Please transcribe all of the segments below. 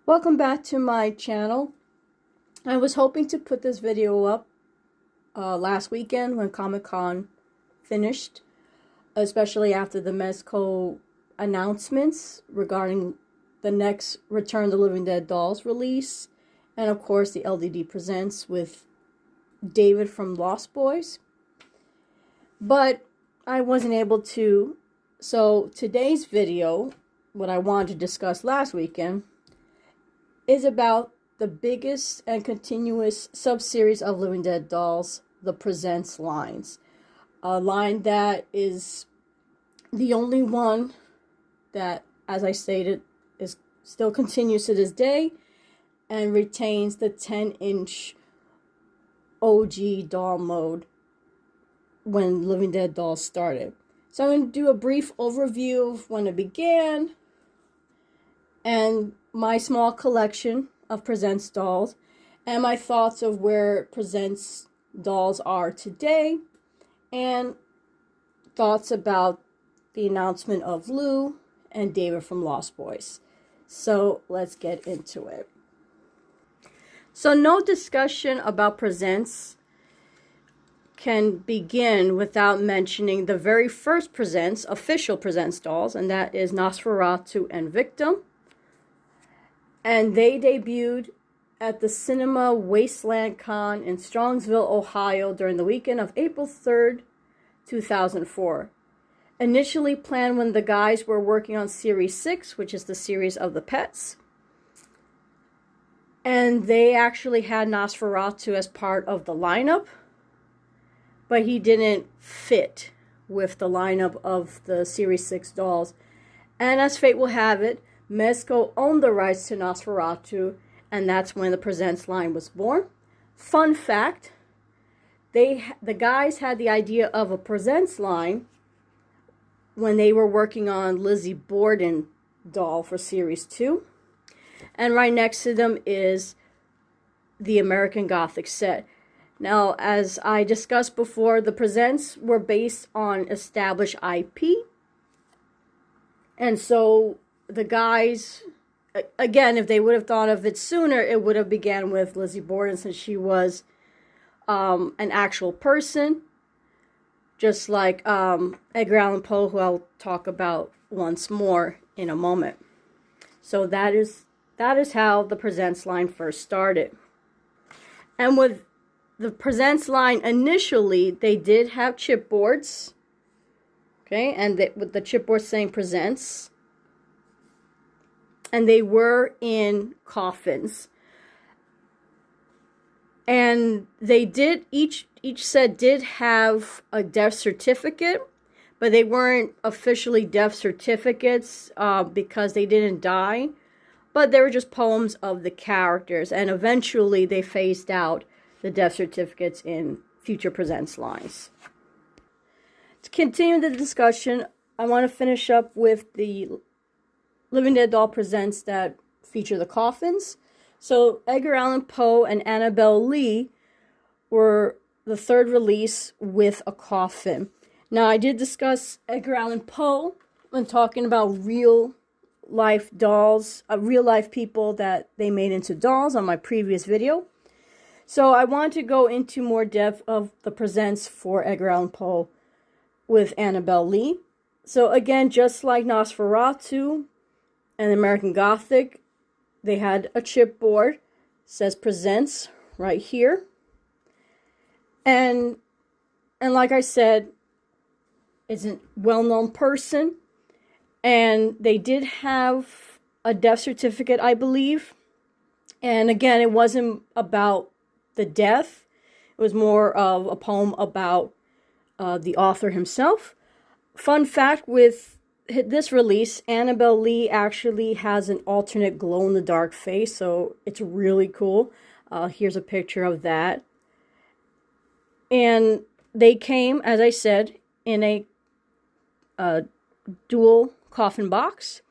Welcome back to my channel. I was hoping to put this video up last weekend when Comic-Con finished, especially after the Mezco announcements regarding the next Return of the Living Dead dolls release, and of course the LDD Presents with David from Lost Boys. But I wasn't able to, so today's video, what I wanted to discuss last weekend, is about the biggest and continuous sub-series of Living Dead dolls, the Presents lines. A line that is the only one that, as I stated, is still continues to this day and retains the 10-inch OG doll mode when Living Dead dolls started. So I'm going to do a brief overview of when it began and my small collection of Presents dolls, and my thoughts of where Presents dolls are today, and thoughts about the announcement of Lou and David from Lost Boys. So let's get into it. So no discussion about Presents can begin without mentioning the very first Presents, official Presents dolls, and that is Nosferatu and Victim. And they debuted at the Cinema Wasteland Con in Strongsville, Ohio during the weekend of April 3rd, 2004. Initially planned when the guys were working on Series 6, which is the series of the pets. And they actually had Nosferatu as part of the lineup, but he didn't fit with the lineup of the Series 6 dolls. And as fate will have it, Mezco owned the rights to Nosferatu, and that's when the Presents line was born. Fun fact, the guys had the idea of a Presents line when they were working on Lizzie Borden doll for Series 2. And right next to them is the American Gothic set. Now, as I discussed before, the Presents were based on established IP. And so the guys, again, if they would have thought of it sooner, it would have began with Lizzie Borden, since she was an actual person, just like Edgar Allan Poe, who I'll talk about once more in a moment. So that is how the Presents line first started. And with the Presents line, initially, they did have chipboards, okay, and with the chipboard saying Presents. And they were in coffins. And they did, each set did have a death certificate, but they weren't officially death certificates because they didn't die. But they were just poems of the characters. And eventually they phased out the death certificates in future Presents lines. To continue the discussion, I want to finish up with the Living Dead doll Presents that feature the coffins. So Edgar Allan Poe and Annabelle Lee were the third release with a coffin. Now, I did discuss Edgar Allan Poe when talking about real life dolls, real life people that they made into dolls on my previous video. So I want to go into more depth of the Presents for Edgar Allan Poe with Annabelle Lee. So again, just like Nosferatu and American Gothic, they had a chipboard, says Presents right here. And like I said, it's a well-known person. And they did have a death certificate, I believe. And again, it wasn't about the death. It was more of a poem about the author himself. Fun fact with this release, Annabelle Lee actually has an alternate glow-in-the-dark face, so it's really cool. Here's a picture of that. And they came, as I said, in a dual coffin box.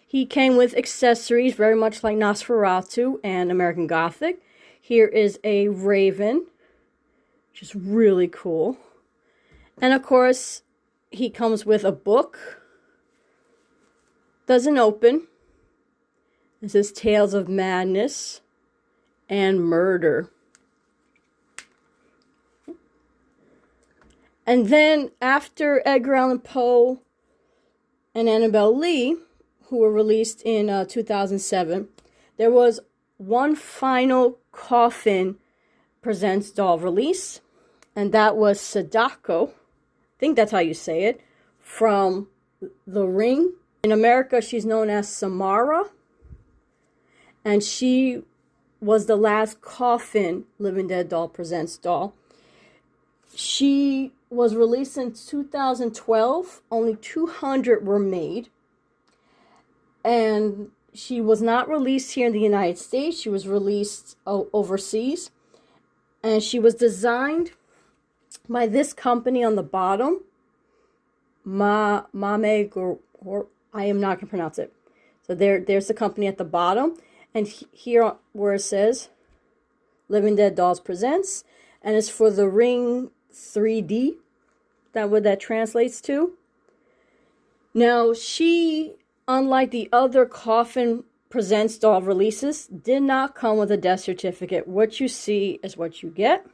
He came with accessories very much like Nosferatu and American Gothic. Here is a raven, which is really cool. And of course, he comes with a book. Doesn't open. This is Tales of Madness and Murder. And then after Edgar Allan Poe and Annabelle Lee, who were released in 2007, there was one final Coffin Presents doll release, and that was Sadako, I think that's how you say it, from The Ring. In America, she's known as Samara, and she was the last Coffin Living Dead Doll Presents doll. She was released in 2012. Only 200 were made. And she was not released here in the United States. She was released overseas. And she was designed by this company on the bottom. I am not going to pronounce it. So there's the company at the bottom. And here where it says Living Dead Dolls Presents. And it's for The Ring 3D. That what that translates to. Now, she, unlike the other Coffin Presents doll releases, did not come with a death certificate. What you see is what you get.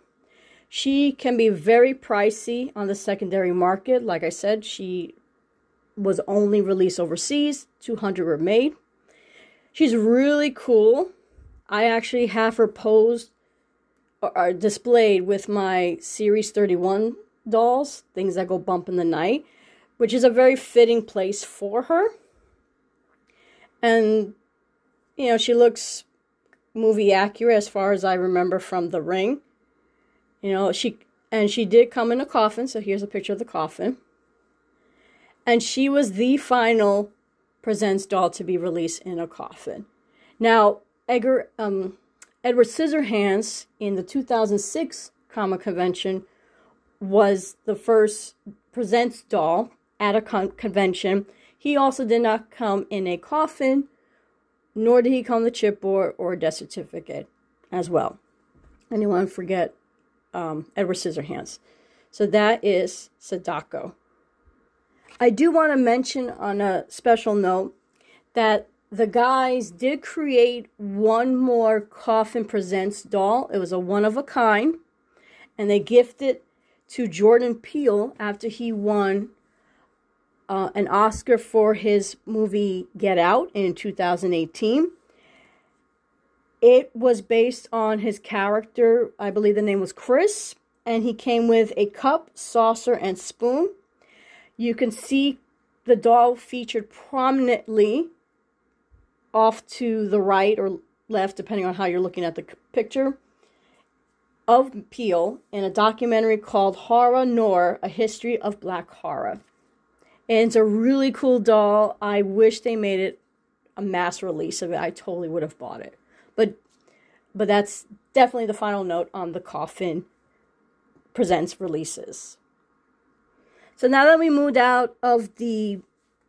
She can be very pricey on the secondary market. Like I said, she was only released overseas. 200 were made. She's really cool. I actually have her posed or displayed with my Series 31 dolls, things that go bump in the night, which is a very fitting place for her. And, you know, she looks movie accurate as far as I remember from The Ring. You know, she did come in a coffin, so here's a picture of the coffin. And she was the final Presents doll to be released in a coffin. Now, Edward Scissorhands in the 2006 Comic Convention was the first Presents doll at a convention. He also did not come in a coffin, nor did he come with a chipboard or a death certificate as well. Anyone forget Edward Scissorhands? So that is Sadako. I do want to mention on a special note that the guys did create one more Coffin Presents doll. It was a one-of-a-kind, and they gifted to Jordan Peele after he won an Oscar for his movie Get Out in 2018. It was based on his character, I believe the name was Chris, and he came with a cup, saucer, and spoon. You can see the doll featured prominently off to the right or left, depending on how you're looking at the picture, of Peele in a documentary called Horror Noir, A History of Black Horror. And it's a really cool doll. I wish they made it a mass release of it. I totally would have bought it. But that's definitely the final note on the Coffin Presents releases. So now that we moved out of the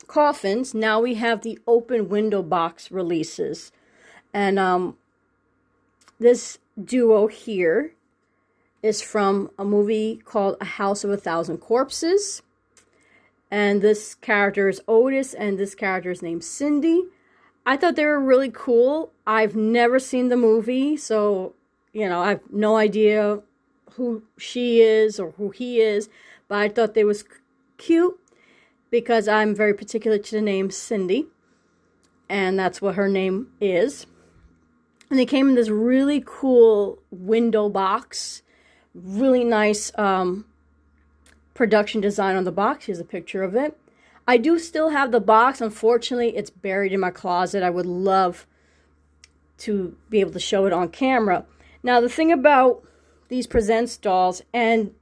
coffins, now we have the open window box releases. And this duo here is from a movie called A House of a Thousand Corpses. And this character is Otis, and this character is named Cindy. I thought they were really cool. I've never seen the movie, so, you know, I have no idea who she is or who he is. But I thought they was cute because I'm very particular to the name Cindy. And that's what her name is. And they came in this really cool window box. Really nice production design on the box. Here's a picture of it. I do still have the box. Unfortunately, it's buried in my closet. I would love to be able to show it on camera. Now, the thing about these Presents dolls, and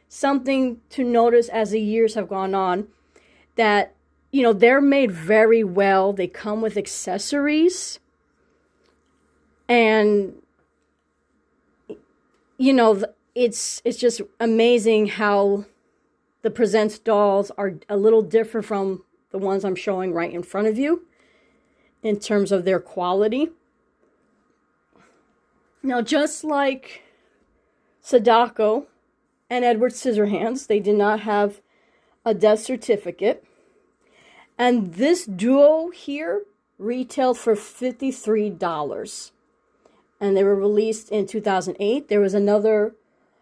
something to notice as the years have gone on, that, you know, they're made very well. They come with accessories. And, you know, it's just amazing how the Presents dolls are a little different from the ones I'm showing right in front of you in terms of their quality. Now, just like Sadako and Edward Scissorhands, they did not have a death certificate. And this duo here retailed for $53. And they were released in 2008. There was another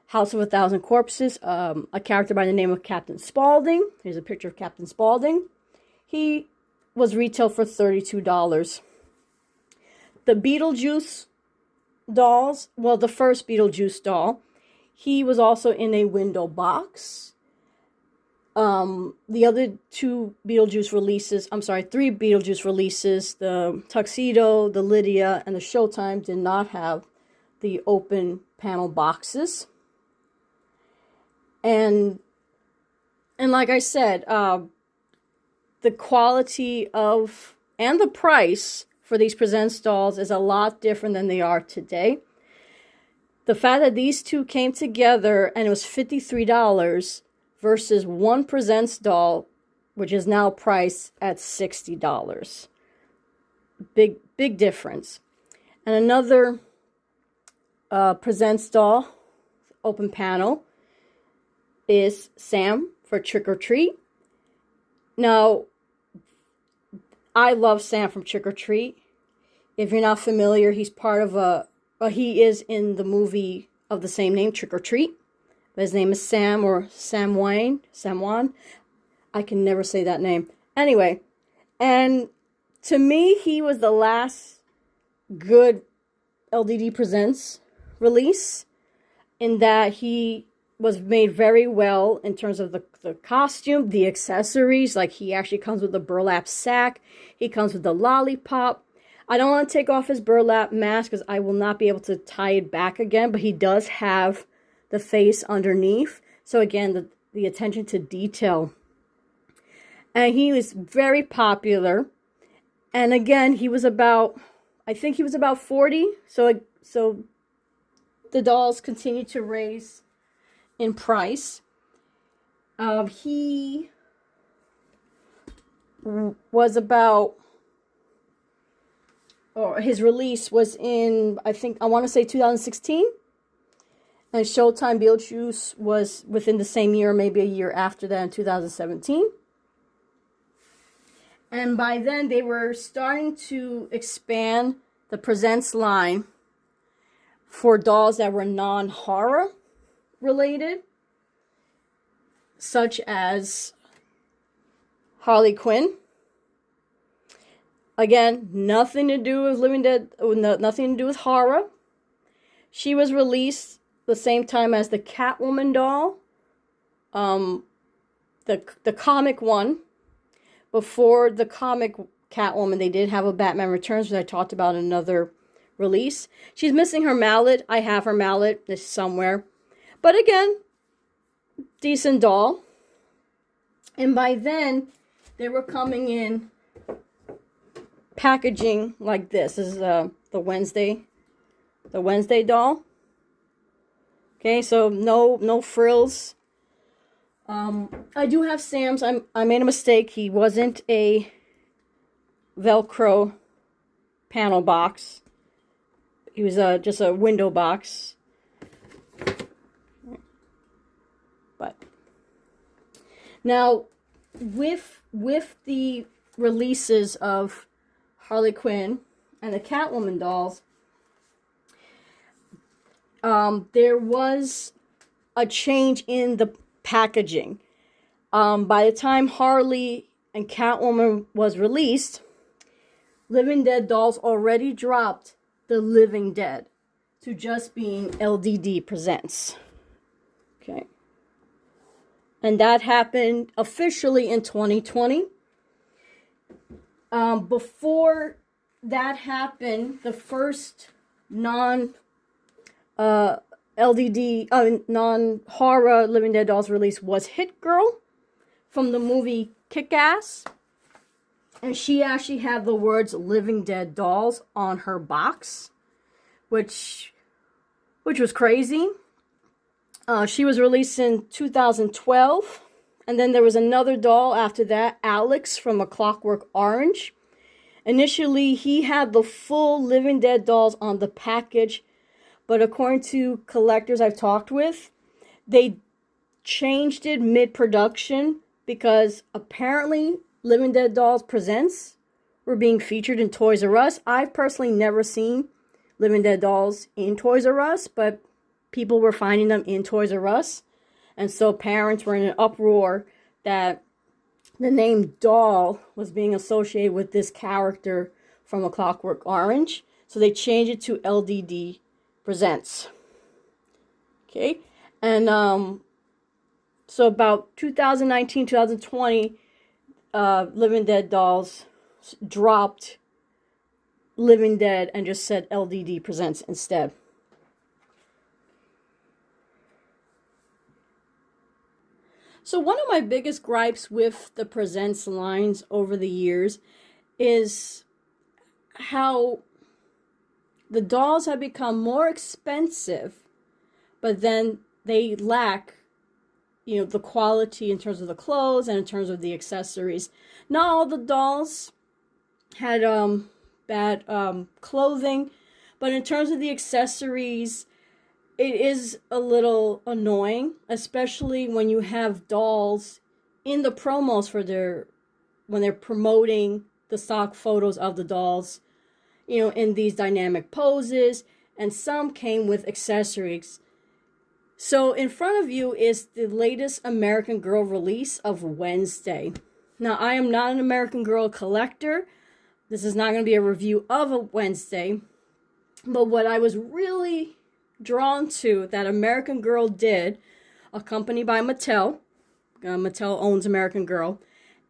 House of a Thousand Corpses, a character by the name of Captain Spaulding. Here's a picture of Captain Spaulding. He was retailed for $32. The Beetlejuice dolls, well, the first Beetlejuice doll, he was also in a window box. The other three Beetlejuice releases, the Tuxedo, the Lydia, and the Showtime did not have the open panel boxes. And like I said, the quality of and the price for these Presents dolls is a lot different than they are today. The fact that these two came together and it was $53 versus one Presents doll, which is now priced at $60. Big difference. And another Presents doll, open panel, is Sam for Trick or Treat. Now, I love Sam from Trick or Treat. If you're not familiar, he's part of he is in the movie of the same name, Trick or Treat. But his name is Sam or Samwan. I can never say that name. Anyway, and to me, he was the last good LDD Presents release in that he was made very well in terms of the costume, the accessories. Like, he actually comes with a burlap sack. He comes with the lollipop. I don't want to take off his burlap mask because I will not be able to tie it back again. But he does have the face underneath. So again, the attention to detail. And he was very popular. And again, I think he was about 40. So the dolls continue to raise in price. He was about, or his release was in, I want to say 2016. And Showtime Beetlejuice was within the same year, maybe a year after that, in 2017. And by then, they were starting to expand the Presents line for dolls that were non-horror related, such as Harley Quinn. Again, nothing to do with Living Dead, nothing to do with horror. She was released the same time as the Catwoman doll, the comic one. Before the comic Catwoman, they did have a Batman Returns, which I talked about in another release. She's missing her mallet. I have her mallet. It's somewhere. But again, decent doll. And by then, they were coming in packaging like this. This is the Wednesday doll. Okay, so no frills. I do have Sam's. I made a mistake. He wasn't a Velcro panel box. He was just a window box. But now, with the releases of Harley Quinn and the Catwoman dolls, there was a change in the packaging. By the time Harley and Catwoman was released, Living Dead dolls already dropped the Living Dead to just being LDD Presents. Okay. And that happened officially in 2020. Before that happened, the first non-horror Living Dead dolls release was Hit Girl from the movie Kick-Ass. And she actually had the words Living Dead dolls on her box, which was crazy. She was released in 2012. And then there was another doll after that, Alex from A Clockwork Orange. Initially, he had the full Living Dead dolls on the package. But according to collectors I've talked with, they changed it mid-production because apparently Living Dead Dolls Presents were being featured in Toys R Us. I've personally never seen Living Dead dolls in Toys R Us, but people were finding them in Toys R Us. And so parents were in an uproar that the name doll was being associated with this character from A Clockwork Orange. So they changed it to LDD Presents. Okay. And so about 2019, 2020, Living Dead dolls dropped Living Dead and just said LDD Presents instead. So one of my biggest gripes with the Presents lines over the years is how the dolls have become more expensive, but then they lack, the quality in terms of the clothes and in terms of the accessories. Not all the dolls had bad clothing, but in terms of the accessories, it is a little annoying, especially when you have dolls in the promos when they're promoting the stock photos of the dolls, in these dynamic poses, and some came with accessories. So in front of you is the latest American Girl release of Wednesday. Now, I am not an American Girl collector. This is not going to be a review of a Wednesday, but what I was really drawn to that American Girl did, accompanied by Mattel, Mattel owns American Girl,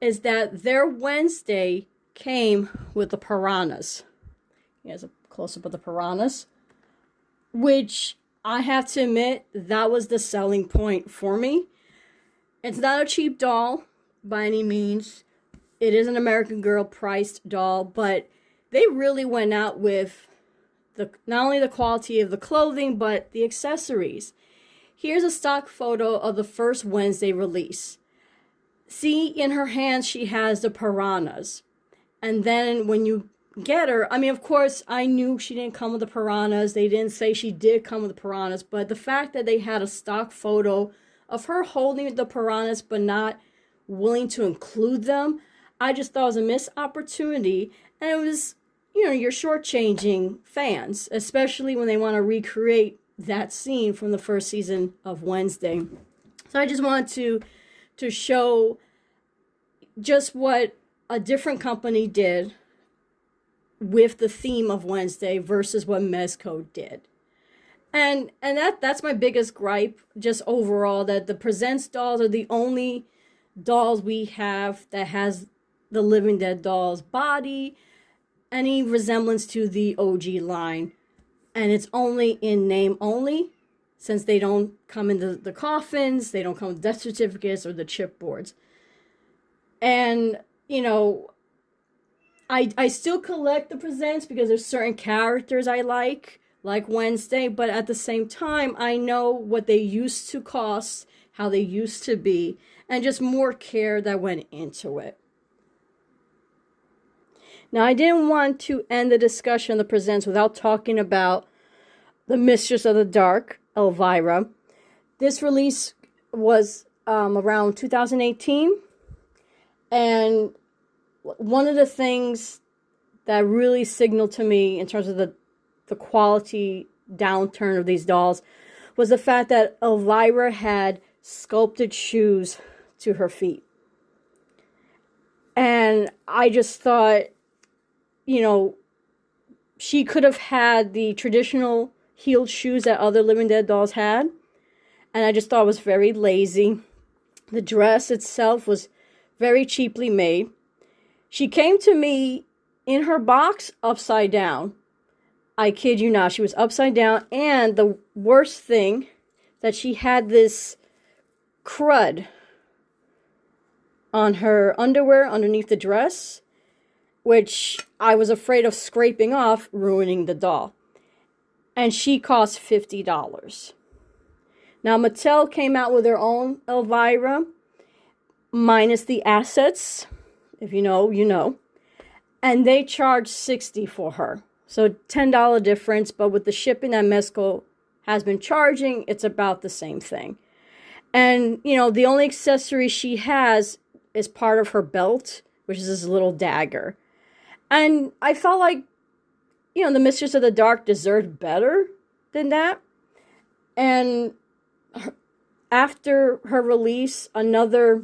is that their Wednesday came with the piranhas. Here's a close-up of the piranhas, which I have to admit, that was the selling point for me. It's not a cheap doll by any means. It is an American Girl priced doll, but they really went out with not only the quality of the clothing, but the accessories. Here's a stock photo of the first Wednesday release. See, in her hands, she has the piranhas. And then when you get her, of course, I knew she didn't come with the piranhas. They didn't say she did come with the piranhas. But the fact that they had a stock photo of her holding the piranhas, but not willing to include them, I just thought it was a missed opportunity. And it was, you're shortchanging fans, especially when they want to recreate that scene from the first season of Wednesday. So I just wanted to show just what a different company did with the theme of Wednesday versus what Mezco did. And that's my biggest gripe, just overall, that the Presents dolls are the only dolls we have that has the Living Dead dolls body, any resemblance to the OG line. And it's only in name only, since they don't come in the coffins, they don't come with death certificates or the chipboards. And, I still collect the Presents because there's certain characters I like Wednesday, but at the same time, I know what they used to cost, how they used to be, and just more care that went into it. Now, I didn't want to end the discussion of the Presents without talking about the Mistress of the Dark, Elvira. This release was around 2018, and one of the things that really signaled to me in terms of the quality downturn of these dolls was the fact that Elvira had sculpted shoes to her feet. And I just thought, she could have had the traditional heeled shoes that other Living Dead dolls had. And I just thought it was very lazy. The dress itself was very cheaply made. She came to me in her box upside down. I kid you not, she was upside down. And the worst thing, that she had this crud on her underwear underneath the dress, which I was afraid of scraping off, ruining the doll. And she cost $50. Now, Mattel came out with their own Elvira, minus the assets. If you know, you know. And they charged $60 for her. So $10 difference, but with the shipping that Mezco has been charging, it's about the same thing. And, the only accessory she has is part of her belt, which is this little dagger. And I felt like, the Mistress of the Dark deserved better than that. And after her release, another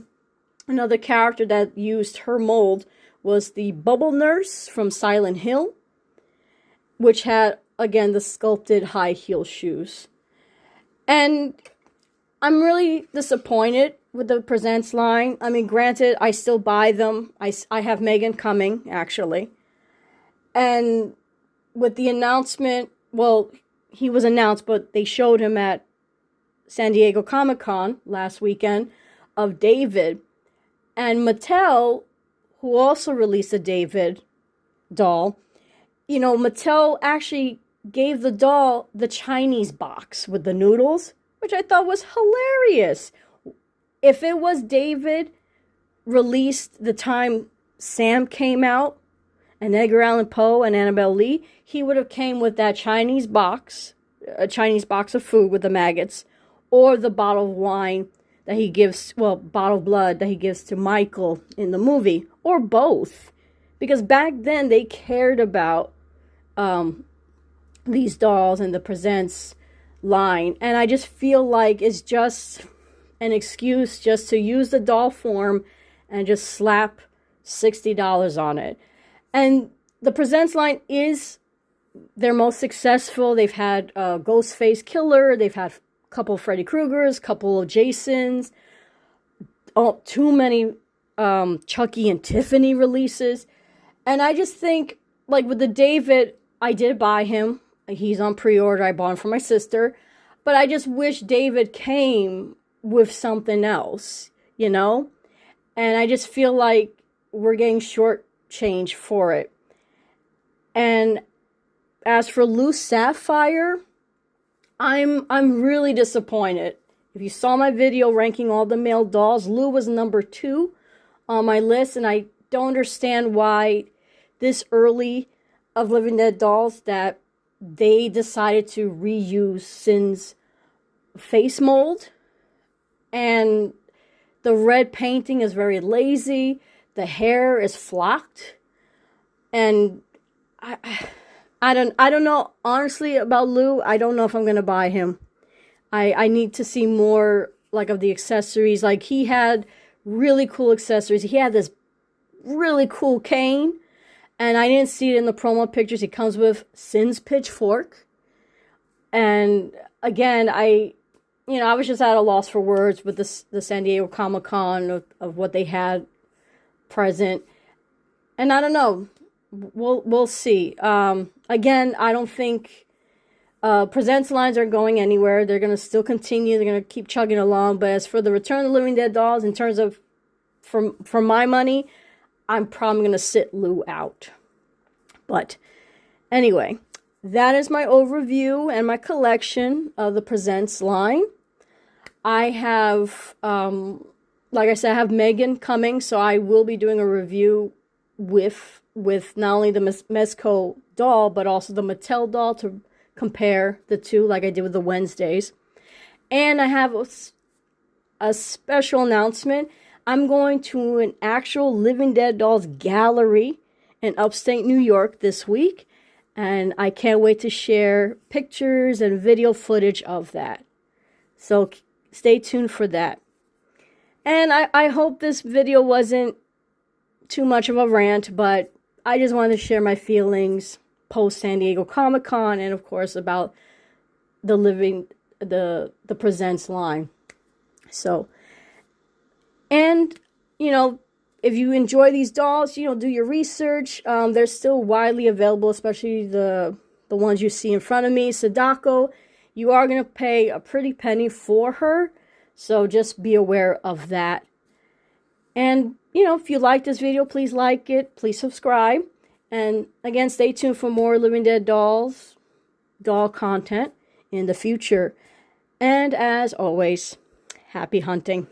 character that used her mold was the Bubble Nurse from Silent Hill, which had, again, the sculpted high heel shoes. And I'm really disappointed with the Presents line. I mean, granted, I still buy them. I have Megan coming, actually. And with the announcement, well, he was announced, but they showed him at San Diego Comic-Con last weekend of David. And Mattel, who also released a David doll, Mattel actually gave the doll the Chinese box with the noodles, which I thought was hilarious. If it was David released the time Sam came out, and Edgar Allan Poe and Annabelle Lee, he would have came with that Chinese box, a Chinese box of food with the maggots, or the bottle of wine that he gives, bottle of blood that he gives to Michael in the movie, or both. Because back then they cared about these dolls and the Presents line. And I just feel like it's just an excuse just to use the doll form and just slap $60 on it. And the Presents line is their most successful. They've had Ghostface Killer. They've had a couple of Freddy Kruegers, a couple of Jasons. Too many Chucky and Tiffany releases. And I just think, like with the David, I did buy him. He's on pre-order. I bought him for my sister. But I just wish David came with something else, And I just feel like we're getting shortchanged for it. And as for Lou Sapphire, I'm really disappointed. If you saw my video ranking all the male dolls, Lou was number 2 on my list, and I don't understand why this early of Living Dead dolls that they decided to reuse Sin's face mold. And the red painting is very lazy. The hair is flocked. And I don't know, honestly, about Lou. I don't know if I'm going to buy him. I need to see more, like, of the accessories. Like, he had really cool accessories. He had this really cool cane. And I didn't see it in the promo pictures. He comes with Sin's pitchfork. And, again, I was just at a loss for words with the San Diego Comic-Con of what they had present. And I don't know. We'll see. Again, I don't think Presents lines aren't going anywhere. They're going to still continue. They're going to keep chugging along. But as for the Return of the Living Dead dolls, in terms of, for my money, I'm probably going to sit Lou out. But anyway, that is my overview and my collection of the Presents line. I have, like I said, I have Megan coming, so I will be doing a review with not only the Mezco doll, but also the Mattel doll to compare the two, like I did with the Wednesdays. And I have a special announcement. I'm going to an actual Living Dead dolls gallery in upstate New York this week. And I can't wait to share pictures and video footage of that. So stay tuned for that. And I hope this video wasn't too much of a rant, but I just wanted to share my feelings post San Diego Comic-Con, and of course about the Presents line. So, and if you enjoy these dolls, do your research. They're still widely available, especially the ones you see in front of me. Sadako, you are going to pay a pretty penny for her, so just be aware of that. And if you like this video, please like it, please subscribe. And again, stay tuned for more Living Dead doll content in the future. And as always, happy hunting.